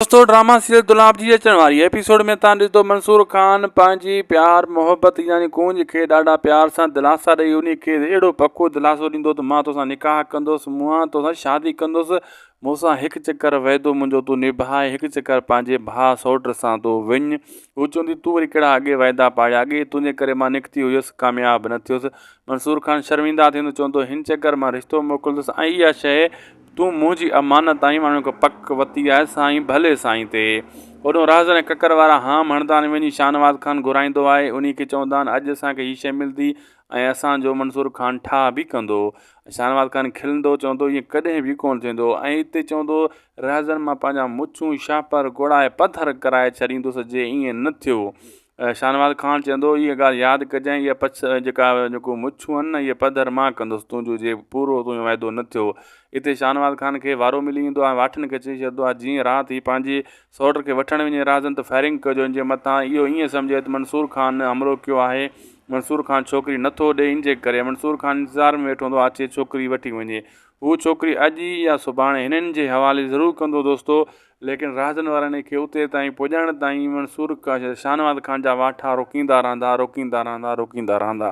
दोस्तों drama serial गुलाब जी अचण वारी एपिसोड में तव्हां ॾिसंदो मंसूर खान पंहिंजी प्यार मोहब्बत यानी गूंज खे ॾाढा प्यार सां दिलासा ॾेई उन खे अहिड़ो पको दिलासो ॾींदो त मां तोसां निकाह कंदुसि, मूं तोसां शादी कंदुसि, मूंसां हिकु चकर वाइदो मुंहिंजो तूं निभाए, हिकु चकर पंहिंजे भाउ सौट सां तूं वञ। हू चवंदी तूं वरी कहिड़ा अॻे वाइदा पाया, अॻे तुंहिंजे करे मां निकिती हुयसि, कामयाबु न थियुसि। मंसूर खान शर्मिंदा थींदो चवंदो हिन चकर मां रिश्तो मोकिलींदुसि ऐं इहा शइ तूं मुंहिंजी अमानत आई, माण्हू खे पक वती आहे साईं भले साईं ते। होॾो राज़ ऐं ककर वारा हाम हणंदा आहिनि, वञी शाहनवाज़ खान घुराईंदो आहे, उन खे चवंदा आहिनि अॼु असांखे हीअ शइ मिलंदी ऐं असांजो मंसूर खान ठाह बि कंदो। शाहनवाज़ खान खिलंदो चवंदो ईअं कॾहिं बि कोन थींदो ऐं हिते चवंदो राज़नि मां पंहिंजा मुछूं शापर घोड़ाए पथर कराए छॾींदुसि जे ईअं न थियो। शाहनवाज़ खान चवंदो इहा ॻाल्हि यादि कजांइ, इहा जेको मुछूं आहिनि न इहे पधर मां कंदुसि, तुंहिंजो जे पूरो तुंहिंजो वाइदो न थियो। हिते शाहनवाज़ खान खे वारो मिली वेंदो आहे, वाठनि खे चई छॾंदो आहे जीअं राति ही पंहिंजी सौट खे वठणु वञे राज़नि त फायरिंग कजो इन जे मथां, इहो ईअं सम्झे त मंसूर खान हमलो कयो आहे, मंसूर खान छोकिरी नथो ॾे, इन जे करे मंसूर खान इंतज़ार में वेठो हूंदो आहे अचे छोकिरी वठी वञे। हू छोकिरी अॼु या सुभाणे हिननि जे हवाले ज़रूरु कंदो दोस्तो, लेकिन राज़नि वारनि खे उते ताईं पुॼण ताईं शाहनवाज़ खान जा वाठा रोकींदा रहंदा।